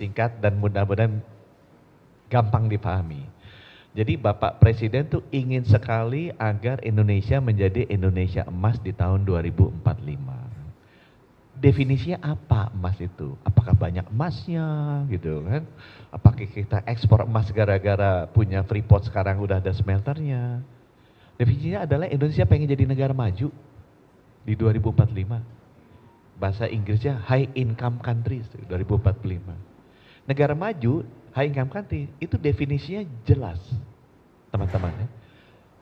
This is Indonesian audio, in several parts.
singkat dan mudah-mudahan gampang dipahami. Jadi Bapak Presiden tuh ingin sekali agar Indonesia menjadi Indonesia emas di tahun 2045. Definisinya apa emas itu? Apakah banyak emasnya gitu kan? Apakah kita ekspor emas gara-gara punya Freeport sekarang udah ada smelternya? Definisinya adalah Indonesia pengen jadi negara maju di 2045. Bahasa Inggrisnya high income countries 2045. Negara maju, high income country, itu definisinya jelas, teman-teman ya.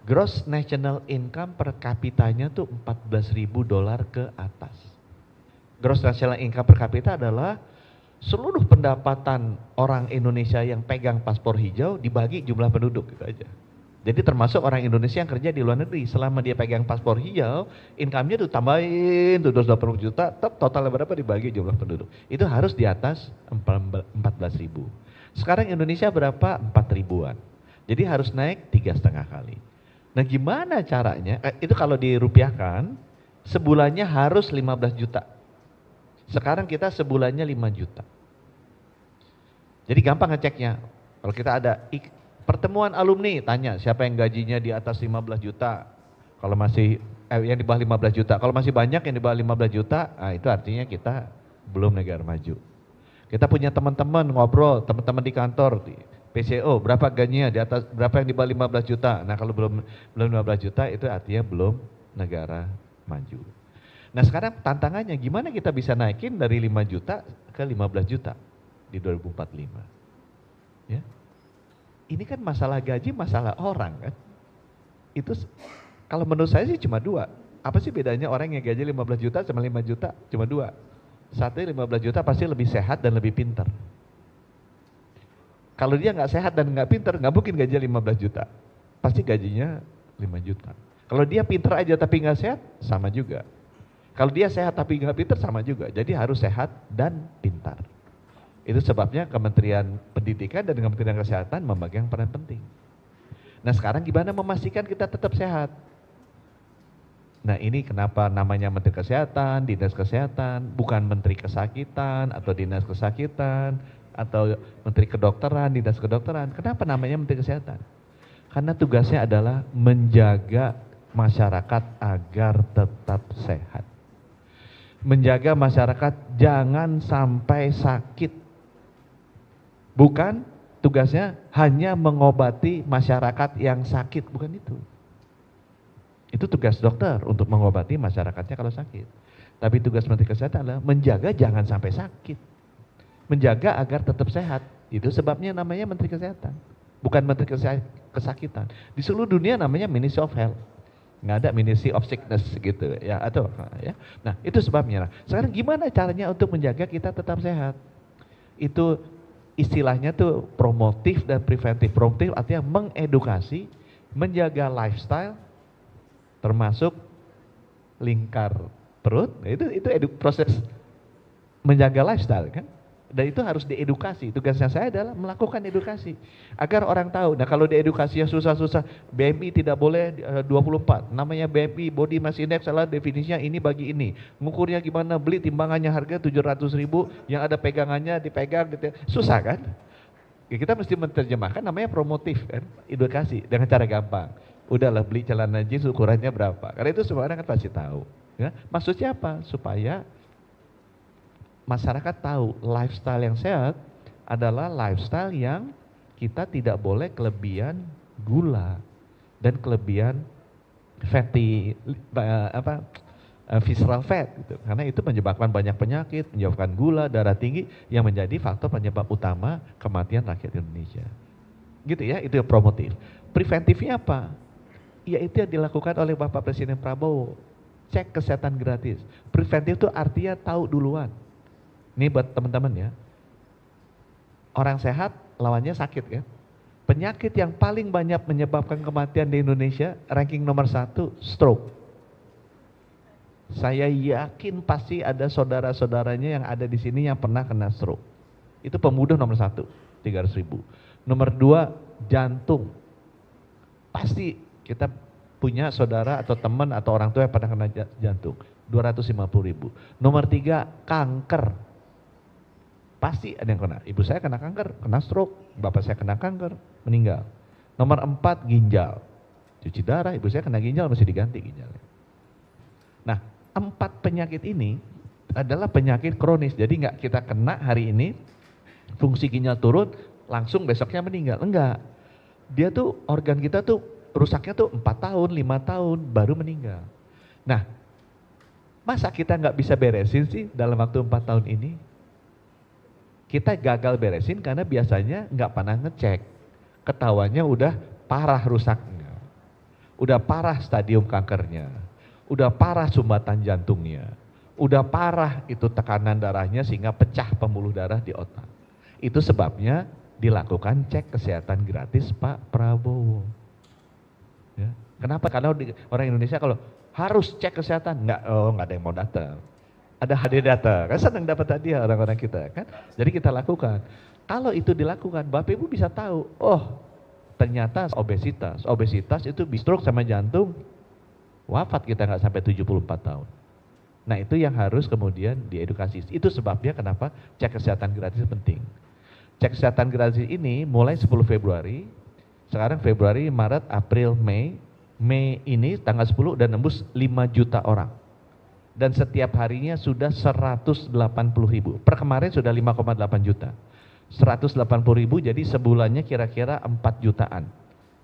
Gross national income per kapitanya tuh $14.000 ke atas. Gross national income per kapita adalah seluruh pendapatan orang Indonesia yang pegang paspor hijau dibagi jumlah penduduk, gitu aja. Jadi termasuk orang Indonesia yang kerja di luar negeri, selama dia pegang paspor hijau, income-nya tuh tambahin tuh 280 juta, total berapa dibagi jumlah penduduk. Itu harus di atas 14.000. Sekarang Indonesia berapa? 4.000-an. Jadi harus naik 3,5 kali. Nah gimana caranya? Itu kalau dirupiahkan, sebulannya harus 15 juta. Sekarang kita sebulannya 5 juta. Jadi gampang ngeceknya. Kalau kita ada pertemuan alumni, tanya siapa yang gajinya di atas 15 juta. Kalau masih yang di bawah 15 juta. Kalau masih banyak yang di bawah 15 juta, nah itu artinya kita belum negara maju. Kita punya teman-teman ngobrol, teman-teman di kantor, di PCO, berapa gajinya di atas, berapa yang di bawah 15 juta. Nah kalau belum 15 juta itu artinya belum negara maju. Nah sekarang tantangannya gimana kita bisa naikin dari 5 juta ke 15 juta di 2045. Ya. Ini kan masalah gaji, masalah orang kan. Itu kalau menurut saya sih cuma dua. Apa sih bedanya orang yang gaji 15 juta sama 5 juta? Cuma dua. Satu 15 juta pasti lebih sehat dan lebih pintar. Kalau dia nggak sehat dan nggak pintar, nggak mungkin gajinya 15 juta. Pasti gajinya 5 juta. Kalau dia pintar aja tapi nggak sehat, sama juga. Kalau dia sehat tapi nggak pintar, sama juga. Jadi harus sehat dan pintar. Itu sebabnya Kementerian Pendidikan dan Kementerian Kesehatan memegang peran penting. Nah sekarang gimana memastikan kita tetap sehat? Nah ini kenapa namanya Menteri Kesehatan, Dinas Kesehatan, bukan Menteri Kesakitan atau Dinas Kesakitan atau Menteri Kedokteran, Dinas Kedokteran. Kenapa namanya Menteri Kesehatan? Karena tugasnya adalah menjaga masyarakat agar tetap sehat. Menjaga masyarakat jangan sampai sakit. Bukan tugasnya hanya mengobati masyarakat yang sakit, bukan itu. Itu tugas dokter untuk mengobati masyarakatnya kalau sakit. Tapi tugas Menteri Kesehatan adalah menjaga jangan sampai sakit. Menjaga agar tetap sehat. Itu sebabnya namanya Menteri Kesehatan. Bukan Menteri Kesakitan. Di seluruh dunia namanya Ministry of Health. Nggak ada Ministry of Sickness gitu ya. Atau ya. Nah itu sebabnya. Nah, sekarang gimana caranya untuk menjaga kita tetap sehat? Itu istilahnya tuh promotif dan preventif. Promotif artinya mengedukasi, menjaga lifestyle, termasuk lingkar perut. Itu proses menjaga lifestyle kan. Dan itu harus diedukasi. Tugasnya saya adalah melakukan edukasi agar orang tahu. Nah kalau diedukasi yang susah-susah, BMI tidak boleh 24. Namanya BMI Body Mass Index, salah definisinya ini bagi ini. Mengukurnya gimana? Beli timbangannya harga 700.000, yang ada pegangannya dipegang gitu. Susah kan? Ya, kita mesti menerjemahkan namanya promotif kan, edukasi dengan cara gampang. Udahlah beli celana jeans ukurannya berapa. Karena itu semua orang kan pasti tahu. Ya. Maksudnya apa? Supaya masyarakat tahu lifestyle yang sehat adalah lifestyle yang kita tidak boleh kelebihan gula dan kelebihan fatty visceral fat gitu. Karena itu menyebabkan banyak penyakit, menyebabkan gula, darah tinggi yang menjadi faktor penyebab utama kematian rakyat Indonesia. Gitu ya, itu yang promotif. Preventifnya apa? Ya itu yang dilakukan oleh Bapak Presiden Prabowo. Cek kesehatan gratis. Preventif itu artinya tahu duluan. Ini buat teman-teman ya. Orang sehat lawannya sakit kan. Penyakit yang paling banyak menyebabkan kematian di Indonesia, ranking nomor 1, stroke. Saya yakin pasti ada saudara-saudaranya yang ada di sini yang pernah kena stroke. Itu pembunuh nomor 1, 300.000. Nomor 2, jantung. Pasti kita punya saudara atau teman atau orang tua yang pernah kena jantung, 250.000. Nomor 3, kanker. Pasti ada yang kena. Ibu saya kena kanker, kena stroke. Bapak saya kena kanker, meninggal. Nomor 4, ginjal. Cuci darah, ibu saya kena ginjal, mesti diganti ginjalnya. Nah, 4 penyakit ini adalah penyakit kronis. Jadi nggak kita kena hari ini, fungsi ginjal turun, langsung besoknya meninggal. Enggak. Dia tuh, organ kita tuh rusaknya tuh 4 tahun, 5 tahun, baru meninggal. Nah, masa kita nggak bisa beresin sih dalam waktu 4 tahun ini? Kita gagal beresin karena biasanya nggak pernah ngecek. Ketahuannya udah parah rusaknya. Udah parah stadium kankernya. Udah parah sumbatan jantungnya. Udah parah itu tekanan darahnya sehingga pecah pembuluh darah di otak. Itu sebabnya dilakukan cek kesehatan gratis Pak Prabowo. Ya. Kenapa? Karena orang Indonesia kalau harus cek kesehatan, nggak ada yang mau datang. Ada hadiah data, kan senang dapat hadiah orang-orang kita kan. Jadi kita lakukan. Kalau itu dilakukan, Bapak Ibu bisa tahu, oh ternyata obesitas. Obesitas itu stroke sama jantung, wafat kita nggak sampai 74 tahun. Nah itu yang harus kemudian diedukasi. Itu sebabnya kenapa cek kesehatan gratis penting. Cek kesehatan gratis ini mulai 10 Februari, sekarang Februari, Maret, April, Mei. Mei ini tanggal 10 udah nembus 5 juta orang. Dan setiap harinya sudah 180.000. Per kemarin sudah 5,8 juta. 180.000 jadi sebulannya kira-kira 4 jutaan.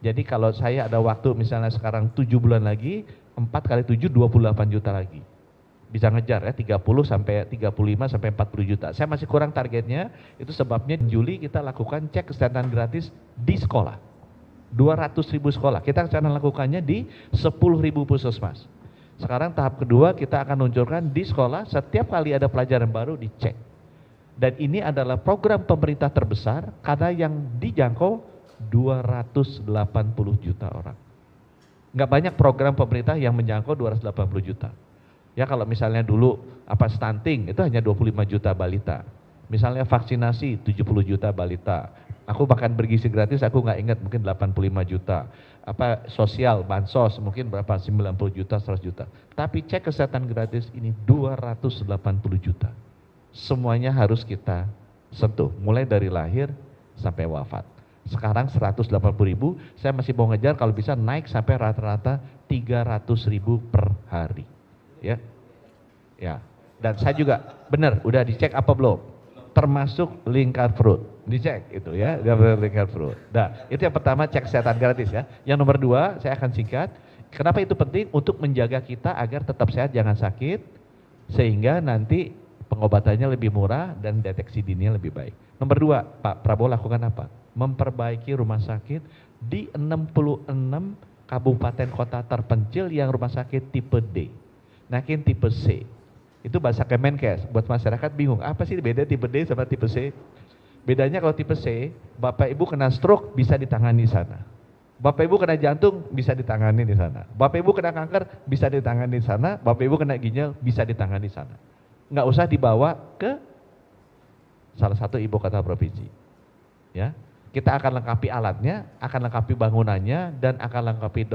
Jadi kalau saya ada waktu misalnya sekarang 7 bulan lagi, 4 kali 7 28 juta lagi. Bisa ngejar ya 30 sampai 35 sampai 40 juta. Saya masih kurang targetnya, itu sebabnya Juli kita lakukan cek kesehatan gratis di sekolah. 200.000 sekolah. Kita akan lakukannya di 10.000 puskesmas. Sekarang tahap kedua kita akan luncurkan di sekolah, setiap kali ada pelajaran baru dicek. Dan ini adalah program pemerintah terbesar karena yang dijangkau 280 juta orang. Nggak banyak program pemerintah yang menjangkau 280 juta. Ya kalau misalnya dulu stunting itu hanya 25 juta balita. Misalnya vaksinasi 70 juta balita. Aku bahkan bergizi gratis aku nggak ingat mungkin 85 juta. Sosial, bansos mungkin berapa 90 juta, 100 juta. Tapi cek kesehatan gratis ini 280 juta. Semuanya harus kita sentuh mulai dari lahir sampai wafat. Sekarang 180.000, saya masih mau ngejar kalau bisa naik sampai rata-rata 300.000 per hari. Ya. Ya. Dan saya juga benar udah dicek apa belum? Termasuk lingkar perut, dicek itu ya, lingkar perut. Nah, itu yang pertama cek kesehatan gratis ya. Yang nomor 2, saya akan singkat. Kenapa itu penting? Untuk menjaga kita agar tetap sehat, jangan sakit, sehingga nanti pengobatannya lebih murah dan deteksi dininya lebih baik. Nomor 2, Pak Prabowo lakukan apa? Memperbaiki rumah sakit di 66 kabupaten kota terpencil yang rumah sakit tipe D. Naikin tipe C. Itu bahasa Kemenkes, buat masyarakat bingung, apa sih beda tipe D sama tipe C? Bedanya kalau tipe C, Bapak Ibu kena stroke bisa ditangani di sana. Bapak Ibu kena jantung bisa ditangani di sana. Bapak Ibu kena kanker bisa ditangani di sana. Bapak Ibu kena ginjal bisa ditangani di sana. Nggak usah dibawa ke salah satu ibu kota provinsi. Ya, kita akan lengkapi alatnya, akan lengkapi bangunannya, dan akan lengkapi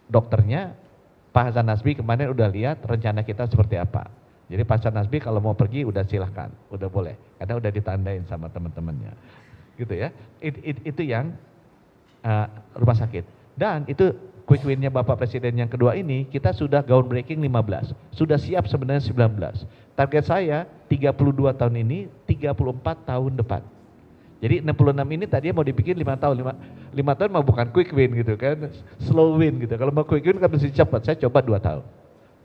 dokternya. Pak Hasan Nasbi kemarin udah lihat rencana kita seperti apa. Jadi Pak Hasan Nasbi kalau mau pergi udah silahkan, udah boleh, karena udah ditandain sama teman-temannya, gitu ya. Itu yang rumah sakit. Dan itu quick win-nya Bapak Presiden yang kedua ini, kita sudah groundbreaking 15, sudah siap sebenarnya 19. Target saya 32 tahun ini, 34 tahun depan. Jadi 66 ini tadinya mau dibikin 5 tahun, 5 tahun mau bukan quick win gitu kan, slow win gitu. Kalau mau quick win kan mesti cepat, saya coba 2 tahun.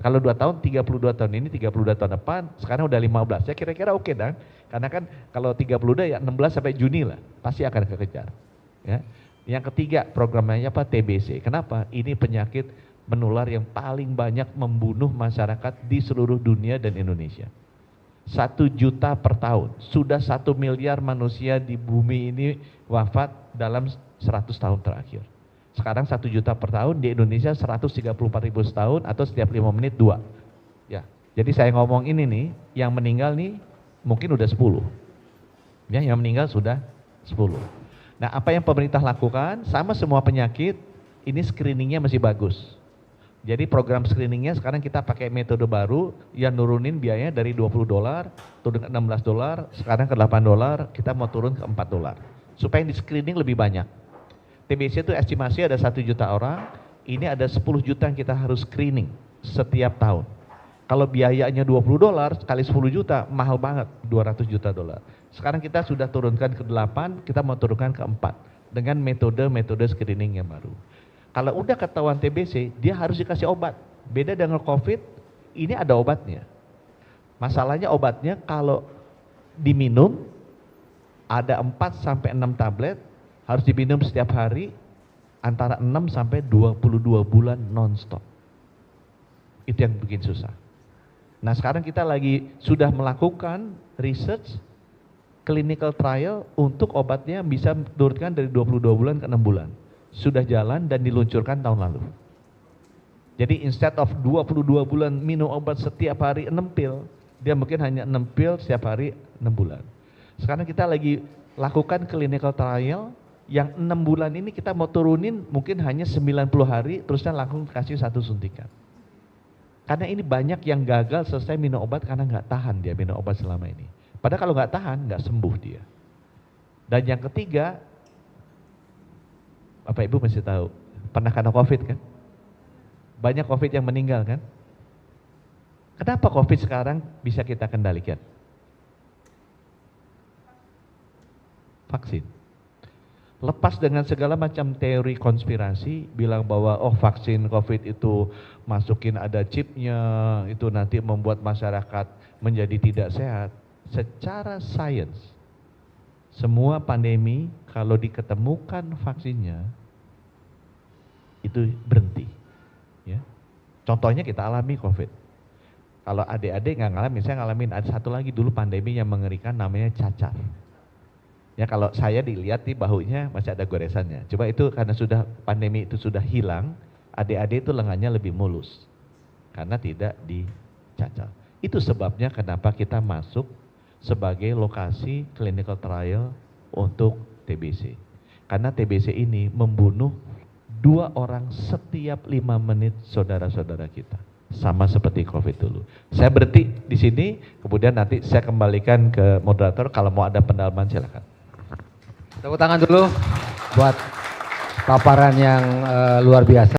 Kalau 2 tahun, 32 tahun ini, 32 tahun depan, sekarang udah 15. Ya kira-kira oke dan, karena kan kalau 32 ya 16 sampai Juni lah, pasti akan kekejar. Ya. Yang ketiga programnya apa? TBC. Kenapa? Ini penyakit menular yang paling banyak membunuh masyarakat di seluruh dunia dan Indonesia. 1 juta per tahun, sudah 1 miliar manusia di bumi ini wafat dalam 100 tahun terakhir. Sekarang 1 juta per tahun, di Indonesia 134.000 setahun atau setiap 5 menit 2. Ya, jadi saya ngomong ini nih, yang meninggal nih mungkin udah 10. Ya, yang meninggal sudah 10. Nah, apa yang pemerintah lakukan? Sama semua penyakit, ini screeningnya masih bagus. Jadi program screeningnya sekarang kita pakai metode baru yang nurunin biayanya dari $20 turun ke $16, sekarang ke $8, kita mau turun ke $4. Supaya yang di screening lebih banyak. TBC itu estimasi ada 1 juta orang, ini ada 10 juta yang kita harus screening setiap tahun. Kalau biayanya $20 kali 10 juta, mahal banget, $200 juta. Sekarang kita sudah turunkan ke 8, kita mau turunkan ke 4 dengan metode screening yang baru. Kalau udah ketahuan TBC, dia harus dikasih obat. Beda dengan COVID, ini ada obatnya. Masalahnya obatnya kalau diminum, ada 4 sampai 6 tablet, harus diminum setiap hari, antara 6 sampai 22 bulan non-stop. Itu yang bikin susah. Nah sekarang kita lagi sudah melakukan research, clinical trial untuk obatnya bisa turunkan dari 22 bulan ke 6 bulan. Sudah jalan dan diluncurkan tahun lalu. Jadi instead of 22 bulan minum obat setiap hari 6 pil, dia mungkin hanya 6 pil setiap hari 6 bulan. Sekarang kita lagi lakukan clinical trial yang 6 bulan ini kita mau turunin mungkin hanya 90 hari, terusnya langsung kasih 1 suntikan. Karena ini banyak yang gagal selesai minum obat karena nggak tahan dia minum obat selama ini. Padahal kalau nggak tahan nggak sembuh dia. Dan yang ketiga, Bapak Ibu mesti tahu, pernah kena COVID kan? Banyak COVID yang meninggal kan? Kenapa COVID sekarang bisa kita kendalikan? Vaksin. Lepas dengan segala macam teori konspirasi, bilang bahwa oh vaksin COVID itu masukin ada chipnya, itu nanti membuat masyarakat menjadi tidak sehat. Secara sains, semua pandemi kalau diketemukan vaksinnya itu berhenti. Ya. Contohnya kita alami COVID. Kalau adik-adik nggak ngalamin, saya ngalamin ada satu lagi dulu pandemi yang mengerikan namanya cacar. Ya kalau saya dilihat di bahunya masih ada goresannya. Coba itu karena sudah pandemi itu sudah hilang, adik-adik itu lengannya lebih mulus karena tidak dicacar. Itu sebabnya kenapa kita masuk sebagai lokasi clinical trial untuk TBC. Karena TBC ini membunuh 2 orang setiap 5 menit saudara-saudara kita. Sama seperti COVID dulu. Saya berhenti di sini, kemudian nanti saya kembalikan ke moderator kalau mau ada pendalaman silakan. Tepuk tangan dulu buat paparan yang luar biasa.